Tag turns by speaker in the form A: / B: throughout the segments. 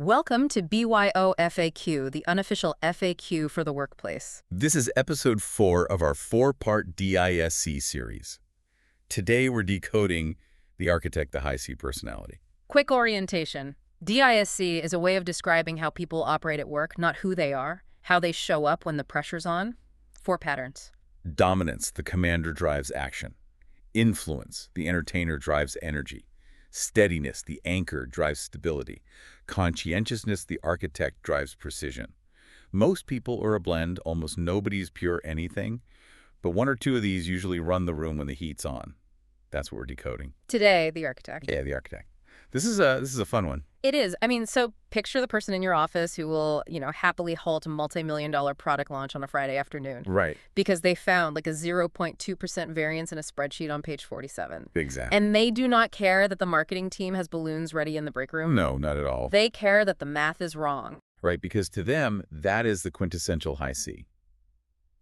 A: Welcome to BYOFAQ, the unofficial FAQ for the workplace.
B: This is episode 4 of our 4-part DISC series. Today we're decoding the architect, the high C personality.
A: Quick orientation. DISC is a way of describing how people operate at work, not who they are, how they show up when the pressure's on. 4 patterns.
B: Dominance, the commander drives action. Influence, the entertainer drives energy. Steadiness, the anchor drives stability. Conscientiousness, the architect drives precision. Most people are a blend, almost nobody's pure anything, but 1 or 2 of these usually run the room when the heat's on. That's what we're decoding.
A: Today, the architect.
B: Yeah, the architect. This is a fun one.
A: It is. So picture the person in your office who will, happily halt a multi-million-dollar product launch on a Friday afternoon.
B: Right.
A: Because they found like a 0.2% variance in a spreadsheet on page 47.
B: Exactly.
A: And they do not care that the marketing team has balloons ready in the break room.
B: No, not at all.
A: They care that the math is wrong.
B: Right, because to them, that is the quintessential high C.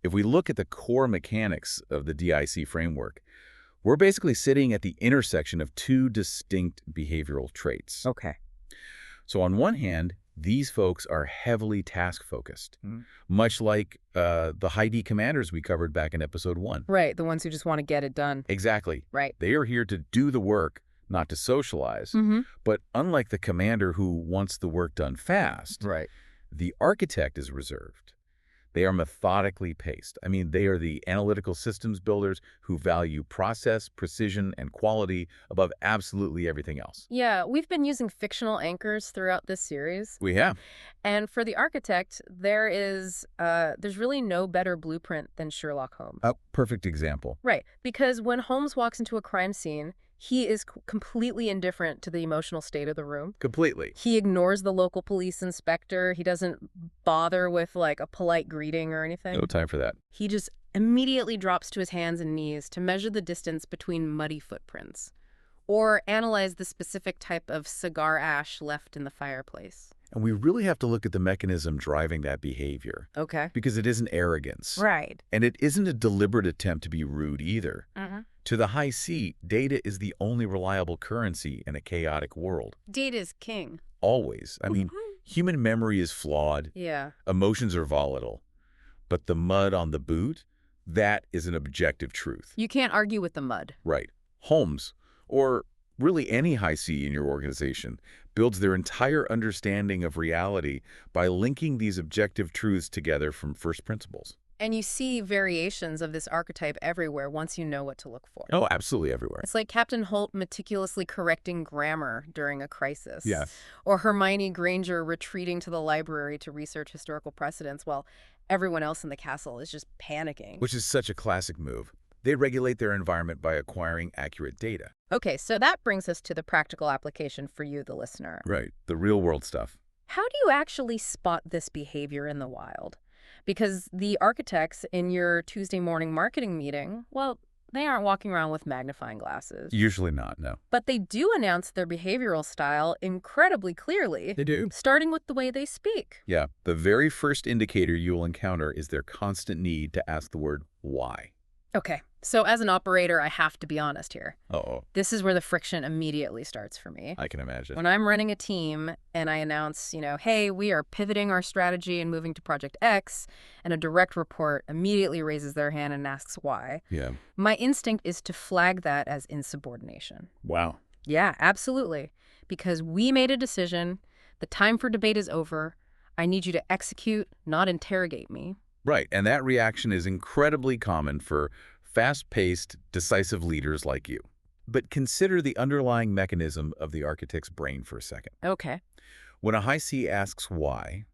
B: If we look at the core mechanics of the DIC framework, we're basically sitting at the intersection of 2 distinct behavioral traits.
A: Okay.
B: So on one hand, these folks are heavily task-focused, much like the high D commanders we covered back in episode 1.
A: Right, the ones who just want to get it done.
B: Exactly.
A: Right.
B: They are here to do the work, not to socialize. But unlike the commander who wants the work done fast,
A: Right.
B: the architect is reserved. They are methodically paced. They are the analytical systems builders who value process, precision, and quality above absolutely everything else.
A: Yeah, we've been using fictional anchors throughout this series.
B: We have.
A: And for the architect, there's really no better blueprint than Sherlock Holmes.
B: A perfect example.
A: Right, because when Holmes walks into a crime scene, he is completely indifferent to the emotional state of the room.
B: Completely.
A: He ignores the local police inspector. He doesn't bother with, a polite greeting or anything.
B: No time for that.
A: He just immediately drops to his hands and knees to measure the distance between muddy footprints or analyze the specific type of cigar ash left in the fireplace.
B: And we really have to look at the mechanism driving that behavior.
A: Okay.
B: Because it isn't arrogance.
A: Right.
B: And it isn't a deliberate attempt to be rude either. To the high C, data is the only reliable currency in a chaotic world.
A: Data is king.
B: Always. Human memory is flawed.
A: Yeah.
B: Emotions are volatile. But the mud on the boot, that is an objective truth.
A: You can't argue with the mud.
B: Right. Holmes, or really any high C in your organization, builds their entire understanding of reality by linking these objective truths together from first principles.
A: And you see variations of this archetype everywhere once you know what to look for.
B: Oh, absolutely everywhere.
A: It's like Captain Holt meticulously correcting grammar during a crisis.
B: Yeah.
A: Or Hermione Granger retreating to the library to research historical precedents while everyone else in the castle is just panicking.
B: Which is such a classic move. They regulate their environment by acquiring accurate data.
A: Okay, so that brings us to the practical application for you, the listener.
B: Right. The real world stuff.
A: How do you actually spot this behavior in the wild? Because the architects in your Tuesday morning marketing meeting, well, they aren't walking around with magnifying glasses.
B: Usually not, no.
A: But they do announce their behavioral style incredibly clearly.
B: They do.
A: Starting with the way they speak.
B: Yeah. The very first indicator you will encounter is their constant need to ask the word why.
A: Okay, so as an operator, I have to be honest here.
B: Uh-oh.
A: This is where the friction immediately starts for me.
B: I can imagine.
A: When I'm running a team and I announce, hey, we are pivoting our strategy and moving to Project X, and a direct report immediately raises their hand and asks why,
B: Yeah.
A: my instinct is to flag that as insubordination.
B: Wow.
A: Yeah, absolutely. Because we made a decision, the time for debate is over, I need you to execute, not interrogate me.
B: Right, and that reaction is incredibly common for fast-paced, decisive leaders like you. But consider the underlying mechanism of the architect's brain for a second.
A: Okay.
B: When a high C asks why,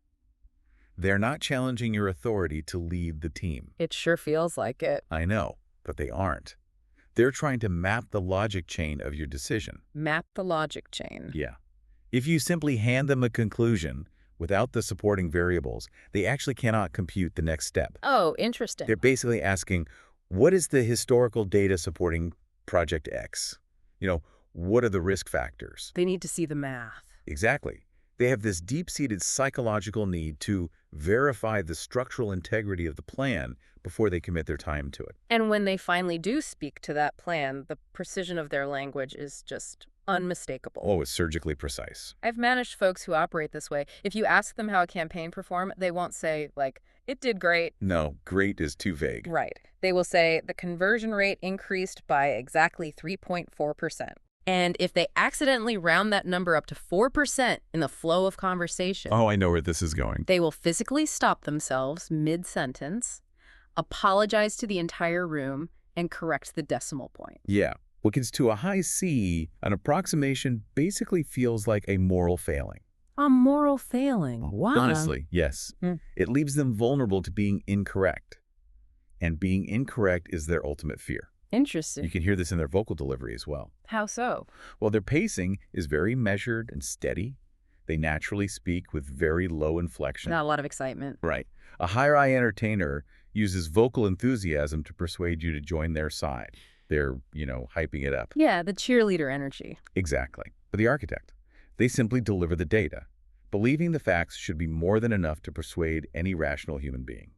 B: they're not challenging your authority to lead the team.
A: It sure feels like it.
B: I know, but they aren't. They're trying to map the logic chain of your decision.
A: Map the logic chain.
B: Yeah. If you simply hand them a conclusion without the supporting variables, they actually cannot compute the next step.
A: Oh, interesting.
B: They're basically asking, what is the historical data supporting Project X? What are the risk factors?
A: They need to see the math.
B: Exactly. They have this deep-seated psychological need to verify the structural integrity of the plan before they commit their time to it.
A: And when they finally do speak to that plan, the precision of their language is just unmistakable.
B: Oh, it's surgically precise.
A: I've managed folks who operate this way. If you ask them how a campaign performed, they won't say, like, it did great.
B: No, great is too vague.
A: Right. They will say the conversion rate increased by exactly 3.4%. And if they accidentally round that number up to 4% in the flow of conversation,
B: Oh, I know where this is going.
A: they will physically stop themselves mid-sentence, apologize to the entire room, and correct the decimal point.
B: Yeah. What gets to a high C, an approximation basically feels like a moral failing.
A: A moral failing. Wow.
B: Honestly, yes. It leaves them vulnerable to being incorrect. And being incorrect is their ultimate fear.
A: Interesting.
B: You can hear this in their vocal delivery as well.
A: How so?
B: Well, their pacing is very measured and steady. They naturally speak with very low inflection.
A: Not a lot of excitement.
B: Right. A higher I entertainer uses vocal enthusiasm to persuade you to join their side. They're, hyping it up.
A: Yeah, the cheerleader energy.
B: Exactly. But the architect, they simply deliver the data. Believing the facts should be more than enough to persuade any rational human being.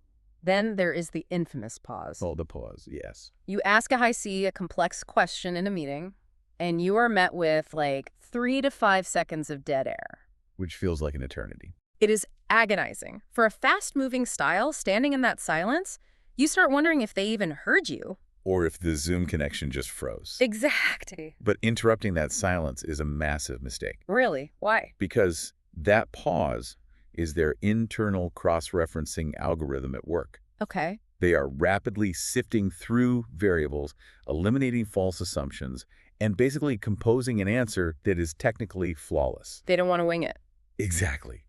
A: Then there is the infamous pause.
B: Oh, the pause, yes.
A: You ask a high C a complex question in a meeting, and you are met with, 3 to 5 seconds of dead air.
B: Which feels like an eternity.
A: It is agonizing. For a fast-moving style, standing in that silence, you start wondering if they even heard you.
B: Or if the Zoom connection just froze.
A: Exactly.
B: But interrupting that silence is a massive mistake.
A: Really? Why?
B: Because that pause is their internal cross-referencing algorithm at work.
A: Okay.
B: They are rapidly sifting through variables, eliminating false assumptions, and basically composing an answer that is technically flawless.
A: They don't want to wing it.
B: Exactly.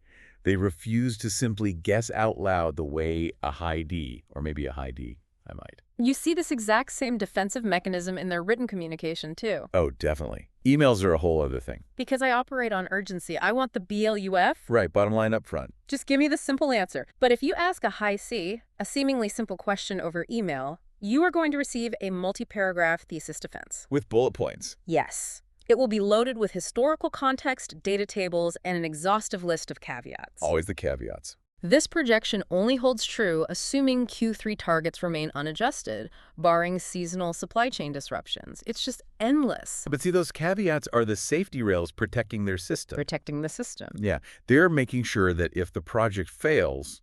B: They refuse to simply guess out loud the way a high D, or maybe a high D, I might.
A: You see this exact same defensive mechanism in their written communication, too.
B: Oh, definitely. Emails are a whole other thing.
A: Because I operate on urgency, I want the BLUF.
B: Right, bottom line up front.
A: Just give me the simple answer. But if you ask a high C, a seemingly simple question over email, you are going to receive a multi-paragraph thesis defense.
B: With bullet points.
A: Yes. It will be loaded with historical context, data tables, and an exhaustive list of caveats.
B: Always the caveats.
A: This projection only holds true assuming Q3 targets remain unadjusted, barring seasonal supply chain disruptions. It's just endless.
B: But see, those caveats are the safety rails protecting their system.
A: Protecting the system.
B: Yeah, they're making sure that if the project fails,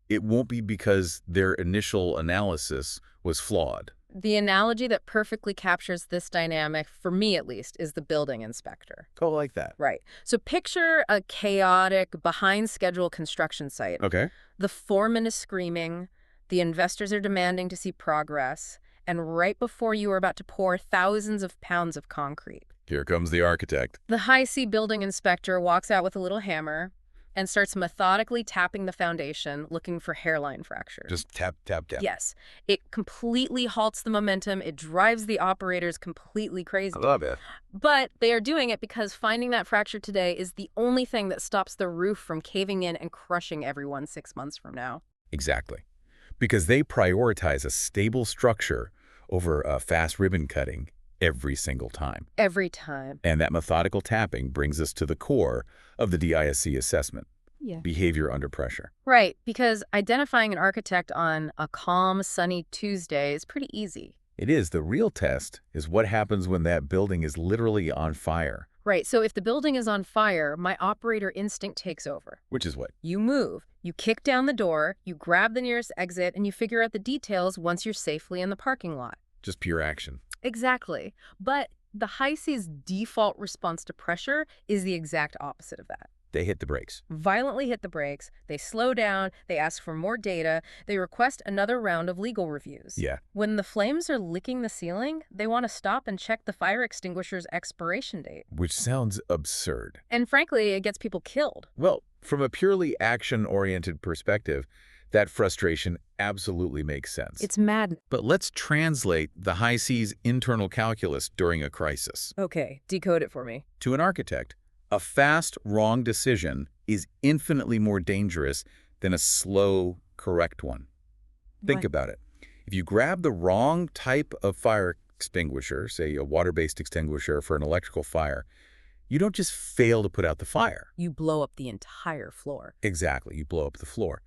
B: it won't be because their initial analysis was flawed.
A: The analogy that perfectly captures this dynamic, for me at least, is the building inspector.
B: Oh, like that.
A: Right. So picture a chaotic, behind-schedule construction site.
B: Okay.
A: The foreman is screaming, the investors are demanding to see progress, and right before you are about to pour thousands of pounds of concrete.
B: Here comes the architect.
A: The high-C building inspector walks out with a little hammer and starts methodically tapping the foundation, looking for hairline fractures.
B: Just tap, tap, tap.
A: Yes. It completely halts the momentum. It drives the operators completely crazy.
B: I love it.
A: But they are doing it because finding that fracture today is the only thing that stops the roof from caving in and crushing everyone 6 months from now.
B: Exactly. Because they prioritize a stable structure over a fast ribbon cutting every single time.
A: Every time.
B: And that methodical tapping brings us to the core of the DISC assessment.
A: Yeah.
B: Behavior under pressure.
A: Right, because identifying an architect on a calm, sunny Tuesday is pretty easy.
B: It is. The real test is what happens when that building is literally on fire.
A: Right, so if the building is on fire, my operator instinct takes over.
B: Which is what?
A: You move, you kick down the door, you grab the nearest exit, and you figure out the details once you're safely in the parking lot.
B: Just pure action.
A: Exactly. But the high C's default response to pressure is the exact opposite of that.
B: They hit the brakes.
A: Violently hit the brakes, they slow down, they ask for more data, they request another round of legal reviews.
B: Yeah.
A: When the flames are licking the ceiling, they want to stop and check the fire extinguisher's expiration date.
B: Which sounds absurd.
A: And frankly, it gets people killed.
B: Well, from a purely action-oriented perspective, that frustration absolutely makes sense.
A: It's madness.
B: But let's translate the high C's internal calculus during a crisis.
A: Okay, decode it for me.
B: To an architect, a fast, wrong decision is infinitely more dangerous than a slow, correct one. Think about it. If you grab the wrong type of fire extinguisher, say a water-based extinguisher for an electrical fire, you don't just fail to put out the fire.
A: You blow up the entire floor.
B: Exactly, you blow up the floor.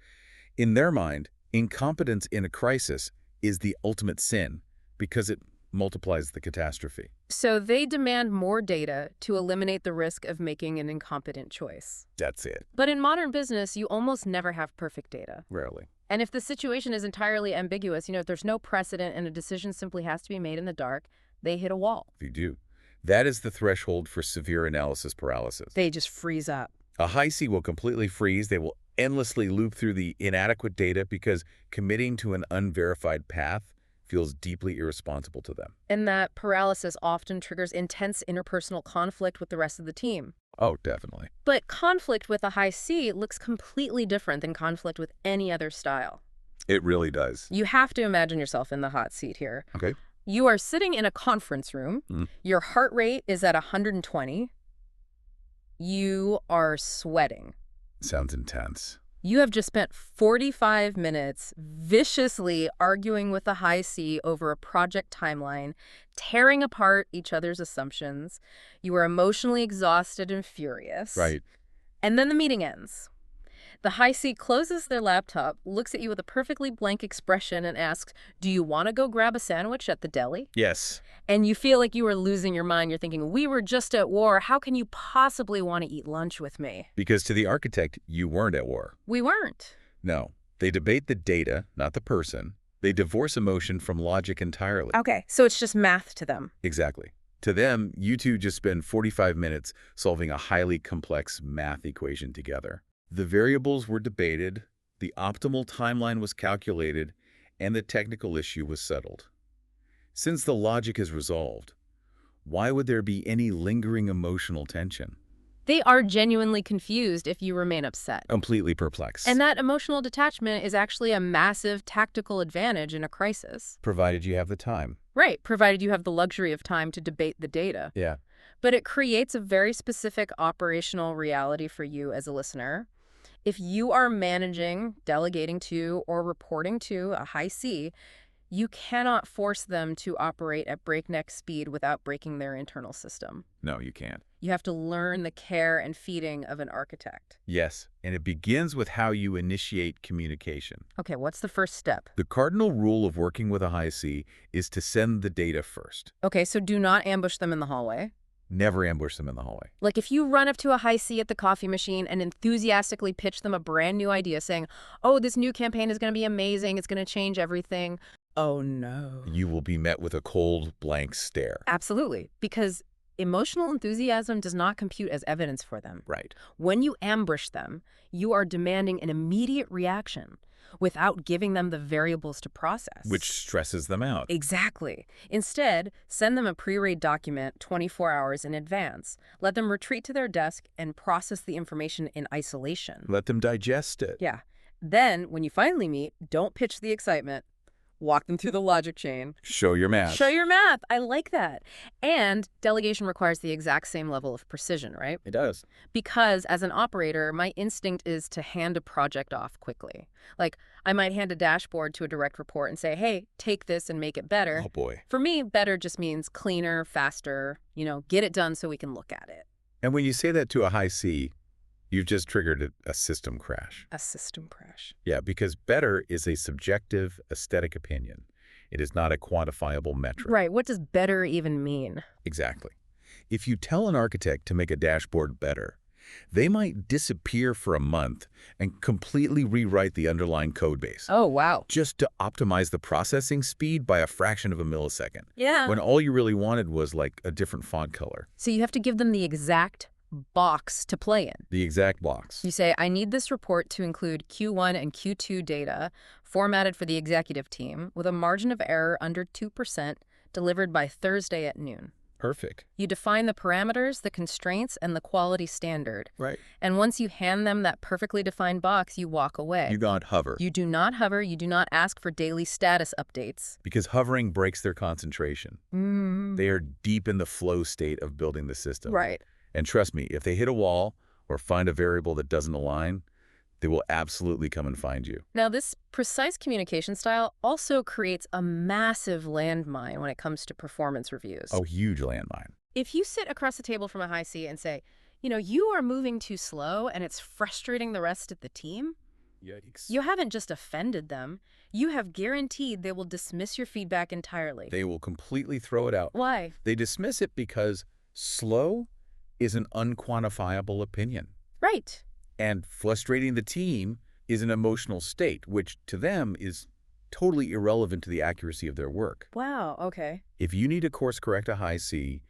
B: In their mind, incompetence in a crisis is the ultimate sin because it multiplies the catastrophe.
A: So they demand more data to eliminate the risk of making an incompetent choice.
B: That's it.
A: But in modern business, you almost never have perfect data.
B: Rarely.
A: And if the situation is entirely ambiguous, if there's no precedent and a decision simply has to be made in the dark, they hit a wall.
B: They do. That is the threshold for severe analysis paralysis.
A: They just freeze up.
B: A high C will completely freeze. They will endlessly loop through the inadequate data because committing to an unverified path feels deeply irresponsible to them.
A: And that paralysis often triggers intense interpersonal conflict with the rest of the team.
B: Oh, definitely.
A: But conflict with a high C looks completely different than conflict with any other style.
B: It really does.
A: You have to imagine yourself in the hot seat here.
B: Okay.
A: You are sitting in a conference room. Your heart rate is at 120. You are sweating.
B: Sounds intense.
A: You have just spent 45 minutes viciously arguing with the high C over a project timeline, tearing apart each other's assumptions. You are emotionally exhausted and furious.
B: Right.
A: And then the meeting ends. The high C closes their laptop, looks at you with a perfectly blank expression and asks, "Do you want to go grab a sandwich at the deli?"
B: Yes.
A: And you feel like you are losing your mind. You're thinking, we were just at war. How can you possibly want to eat lunch with me?
B: Because to the architect, you weren't at war.
A: We weren't.
B: No. They debate the data, not the person. They divorce emotion from logic entirely.
A: Okay, so it's just math to them.
B: Exactly. To them, you two just spend 45 minutes solving a highly complex math equation together. The variables were debated, the optimal timeline was calculated, and the technical issue was settled. Since the logic is resolved, why would there be any lingering emotional tension?
A: They are genuinely confused if you remain upset.
B: Completely perplexed.
A: And that emotional detachment is actually a massive tactical advantage in a crisis.
B: Provided you have the time.
A: Right, provided you have the luxury of time to debate the data.
B: Yeah.
A: But it creates a very specific operational reality for you as a listener. If you are managing, delegating to, or reporting to a high C, you cannot force them to operate at breakneck speed without breaking their internal system.
B: No, you can't.
A: You have to learn the care and feeding of an architect.
B: Yes, and it begins with how you initiate communication.
A: Okay, what's the first step?
B: The cardinal rule of working with a high C is to send the data first.
A: Okay, so do not ambush them in the hallway.
B: Never ambush them in the hallway.
A: Like if you run up to a high C at the coffee machine and enthusiastically pitch them a brand new idea saying, "Oh, this new campaign is going to be amazing. It's going to change everything." Oh, no.
B: You will be met with a cold, blank stare.
A: Absolutely, because emotional enthusiasm does not compute as evidence for them.
B: Right.
A: When you ambush them, you are demanding an immediate reaction without giving them the variables to process.
B: Which stresses them out.
A: Exactly. Instead, send them a pre-read document 24 hours in advance. Let them retreat to their desk and process the information in isolation.
B: Let them digest it.
A: Yeah. Then, when you finally meet, don't pitch the excitement. Walk them through the logic chain.
B: Show your math.
A: Show your math. I like that. And delegation requires the exact same level of precision, right?
B: It does.
A: Because as an operator, my instinct is to hand a project off quickly. Like, I might hand a dashboard to a direct report and say, "Hey, take this and make it better."
B: Oh, boy.
A: For me, better just means cleaner, faster, get it done so we can look at it.
B: And when you say that to a high C, you've just triggered a system crash.
A: A system crash.
B: Yeah, because better is a subjective, aesthetic opinion. It is not a quantifiable metric.
A: Right. What does better even mean?
B: Exactly. If you tell an architect to make a dashboard better, they might disappear for a month and completely rewrite the underlying code base.
A: Oh, wow.
B: Just to optimize the processing speed by a fraction of a millisecond.
A: Yeah.
B: When all you really wanted was like a different font color.
A: So you have to give them the exact box to play in.
B: The exact box.
A: You say, "I need this report to include Q1 and Q2 data formatted for the executive team with a margin of error under 2% delivered by Thursday at noon."
B: Perfect.
A: You define the parameters, the constraints, and the quality standard.
B: Right.
A: And once you hand them that perfectly defined box, you walk away.
B: You don't hover.
A: You do not hover. You do not ask for daily status updates.
B: Because hovering breaks their concentration. They are deep in the flow state of building the system.
A: Right.
B: And trust me, if they hit a wall or find a variable that doesn't align, they will absolutely come and find you.
A: Now, this precise communication style also creates a massive landmine when it comes to performance reviews.
B: Oh, huge landmine.
A: If you sit across the table from a high C and say, "You are moving too slow and it's frustrating the rest of the team,"
B: Yikes.
A: You haven't just offended them, you have guaranteed they will dismiss your feedback entirely.
B: They will completely throw it out.
A: Why?
B: They dismiss it because slow is an unquantifiable opinion.
A: Right.
B: And frustrating the team is an emotional state, which to them is totally irrelevant to the accuracy of their work.
A: Wow, okay.
B: If you need to course correct a high C,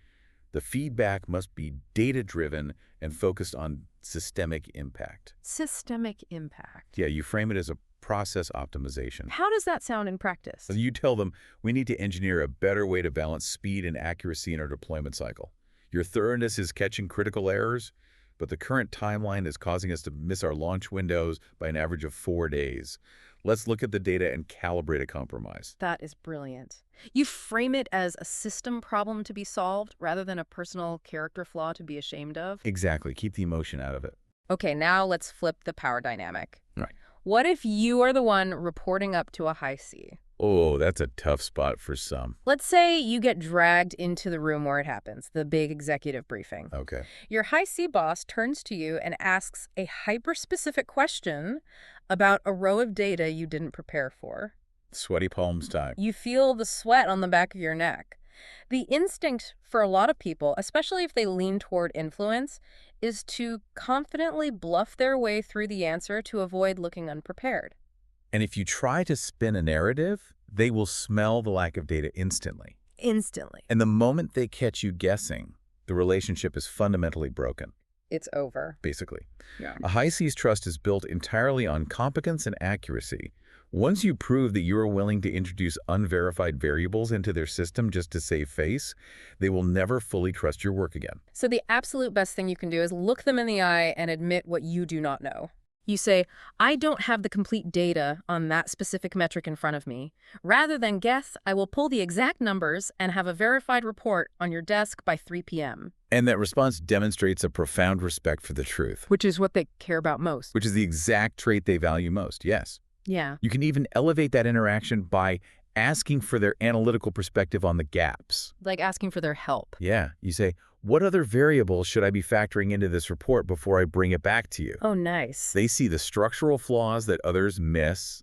B: the feedback must be data-driven and focused on systemic impact.
A: Systemic impact.
B: Yeah, you frame it as a process optimization.
A: How does that sound in practice?
B: So you tell them, we need to engineer a better way to balance speed and accuracy in our deployment cycle. Your thoroughness is catching critical errors, but the current timeline is causing us to miss our launch windows by an average of 4 days. Let's look at the data and calibrate a compromise.
A: That is brilliant. You frame it as a system problem to be solved rather than a personal character flaw to be ashamed of.
B: Exactly. Keep the emotion out of it.
A: Okay, now let's flip the power dynamic.
B: Right.
A: What if you are the one reporting up to a high C?
B: Oh, that's a tough spot for some.
A: Let's say you get dragged into the room where it happens, the big executive briefing.
B: Okay.
A: Your high C boss turns to you and asks a hyper-specific question about a row of data you didn't prepare for.
B: Sweaty palms time.
A: You feel the sweat on the back of your neck. The instinct for a lot of people, especially if they lean toward influence, is to confidently bluff their way through the answer to avoid looking unprepared.
B: And if you try to spin a narrative, they will smell the lack of data instantly.
A: Instantly.
B: And the moment they catch you guessing, the relationship is fundamentally broken,
A: It's over.
B: basically.
A: Yeah.
B: A high C's trust is built entirely on competence and accuracy. Once you prove that you are willing to introduce unverified variables into their system just to save face, they will never fully trust your work again.
A: So the absolute best thing you can do is look them in the eye and admit what you do not know. You say, I don't have the complete data on that specific metric in front of me. Rather than guess, I will pull the exact numbers and have a verified report on your desk by 3 p.m.
B: And that response demonstrates a profound respect for the truth,
A: Which is what they care about most.
B: which is the exact trait they value most, yes.
A: Yeah.
B: You can even elevate that interaction by asking for their analytical perspective on the gaps.
A: Like asking for their help.
B: Yeah, you say, what other variables should I be factoring into this report before I bring it back to you?
A: Oh, nice.
B: They see the structural flaws that others miss,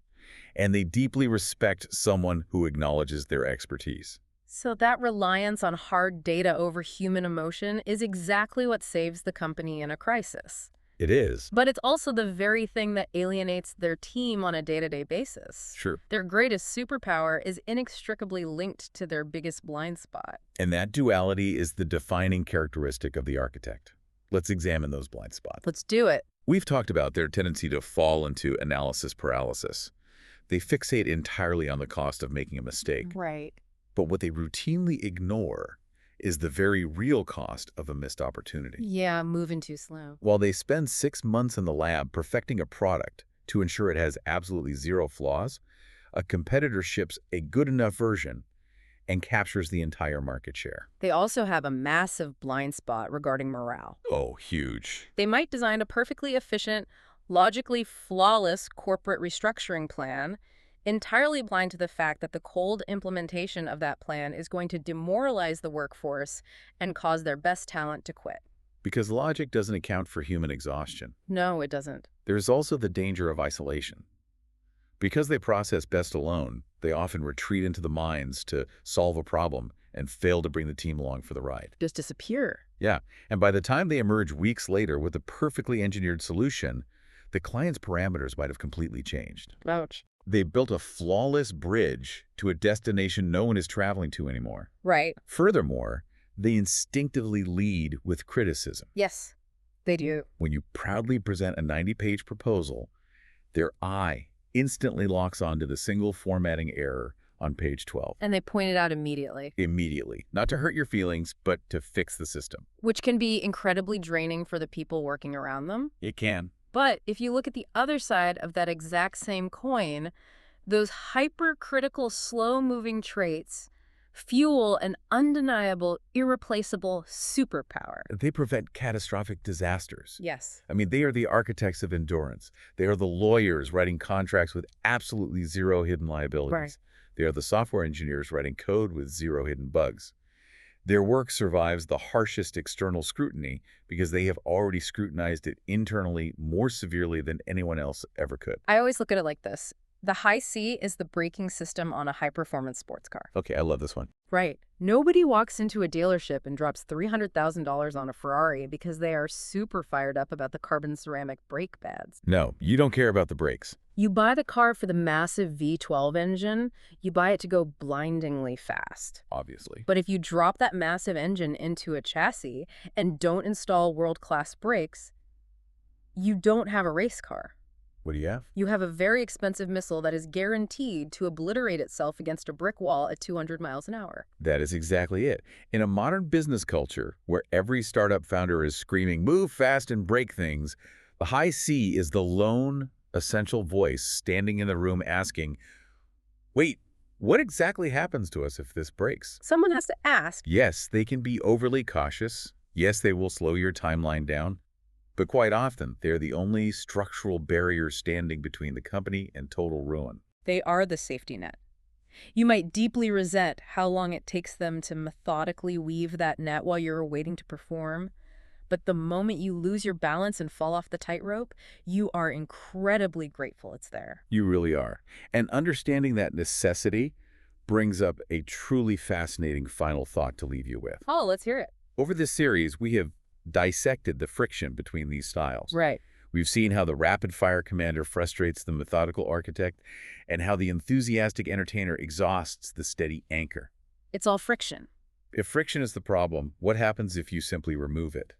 B: and they deeply respect someone who acknowledges their expertise.
A: So that reliance on hard data over human emotion is exactly what saves the company in a crisis.
B: It is.
A: But it's also the very thing that alienates their team on a day-to-day basis.
B: Sure.
A: Their greatest superpower is inextricably linked to their biggest blind spot.
B: And that duality is the defining characteristic of the architect. Let's examine those blind spots.
A: Let's do it.
B: We've talked about their tendency to fall into analysis paralysis. They fixate entirely on the cost of making a mistake.
A: Right.
B: But what they routinely ignore is the very real cost of a missed opportunity.
A: Yeah, moving too slow.
B: While they spend 6 months in the lab perfecting a product to ensure it has absolutely zero flaws, a competitor ships a good enough version and captures the entire market share.
A: They also have a massive blind spot regarding morale.
B: Oh, huge.
A: They might design a perfectly efficient, logically flawless corporate restructuring plan, entirely blind to the fact that the cold implementation of that plan is going to demoralize the workforce and cause their best talent to quit.
B: Because logic doesn't account for human exhaustion.
A: No, it doesn't.
B: There's also the danger of isolation. Because they process best alone, they often retreat into the mines to solve a problem and fail to bring the team along for the ride.
A: Just disappear.
B: Yeah, and by the time they emerge weeks later with a perfectly engineered solution, the client's parameters might have completely changed.
A: Ouch.
B: They built a flawless bridge to a destination no one is traveling to anymore.
A: Right.
B: Furthermore, they instinctively lead with criticism.
A: Yes, they do.
B: When you proudly present a 90-page proposal, their eye instantly locks onto the single formatting error on page 12.
A: And they point it out immediately.
B: Immediately. Not to hurt your feelings, but to fix the system.
A: Which can be incredibly draining for the people working around them.
B: It can.
A: But if you look at the other side of that exact same coin, those hypercritical, slow-moving traits fuel an undeniable, irreplaceable superpower.
B: They prevent catastrophic disasters.
A: Yes.
B: I mean, they are the architects of endurance. They are the lawyers writing contracts with absolutely zero hidden liabilities.
A: Right.
B: They are the software engineers writing code with zero hidden bugs. Their work survives the harshest external scrutiny because they have already scrutinized it internally more severely than anyone else ever could.
A: I always look at it like this. The high C is the braking system on a high-performance sports car.
B: Okay, I love this one.
A: Right. Nobody walks into a dealership and drops $300,000 on a Ferrari because they are super fired up about the carbon ceramic brake pads.
B: No, you don't care about the brakes.
A: You buy the car for the massive V12 engine, you buy it to go blindingly fast.
B: Obviously.
A: But if you drop that massive engine into a chassis and don't install world-class brakes, you don't have a race car.
B: What do you have?
A: You have a very expensive missile that is guaranteed to obliterate itself against a brick wall at 200 miles an hour.
B: That is exactly it. In a modern business culture where every startup founder is screaming, move fast and break things, the high C is the lone, essential voice standing in the room asking, wait, what exactly happens to us if this breaks?
A: Someone has to ask.
B: Yes, they can be overly cautious. Yes, they will slow your timeline down. But quite often, they're the only structural barrier standing between the company and total ruin.
A: They are the safety net. You might deeply resent how long it takes them to methodically weave that net while you're waiting to perform. But the moment you lose your balance and fall off the tightrope, you are incredibly grateful it's there.
B: You really are. And understanding that necessity brings up a truly fascinating final thought to leave you with.
A: Oh, let's hear it.
B: Over this series, we have dissected the friction between these styles.
A: Right.
B: We've seen how the rapid-fire commander frustrates the methodical architect and how the enthusiastic entertainer exhausts the steady anchor.
A: It's all friction.
B: If friction is the problem, what happens if you simply remove it?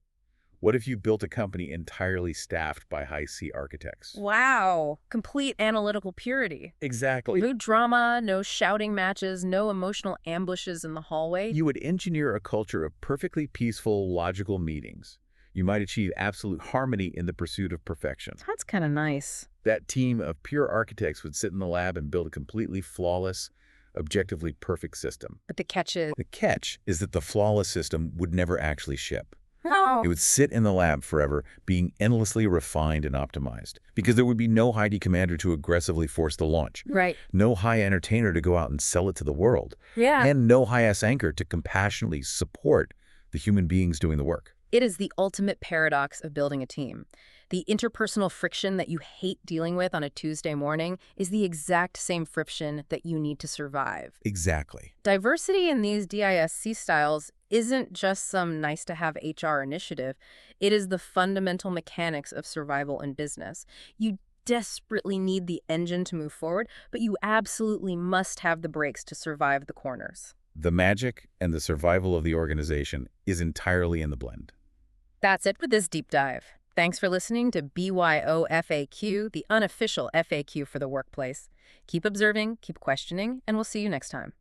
B: What if you built a company entirely staffed by high-C architects?
A: Wow. Complete analytical purity.
B: Exactly.
A: No drama, no shouting matches, no emotional ambushes in the hallway.
B: You would engineer a culture of perfectly peaceful, logical meetings. You might achieve absolute harmony in the pursuit of perfection.
A: That's kind of nice.
B: That team of pure architects would sit in the lab and build a completely flawless, objectively perfect system.
A: But the catch is...
B: The catch is that the flawless system would never actually ship.
A: No.
B: It would sit in the lab forever, being endlessly refined and optimized, because there would be no high-D commander to aggressively force the launch,
A: Right.
B: no high entertainer to go out and sell it to the world,
A: Yeah.
B: and no high-S anchor to compassionately support the human beings doing the work.
A: It is the ultimate paradox of building a team. The interpersonal friction that you hate dealing with on a Tuesday morning is the exact same friction that you need to survive.
B: Exactly.
A: Diversity in these DISC styles isn't just some nice-to-have HR initiative. It is the fundamental mechanics of survival in business. You desperately need the engine to move forward, but you absolutely must have the brakes to survive the corners.
B: The magic and the survival of the organization is entirely in the blend.
A: That's it for this deep dive. Thanks for listening to BYOFAQ, the unofficial FAQ for the workplace. Keep observing, keep questioning, and we'll see you next time.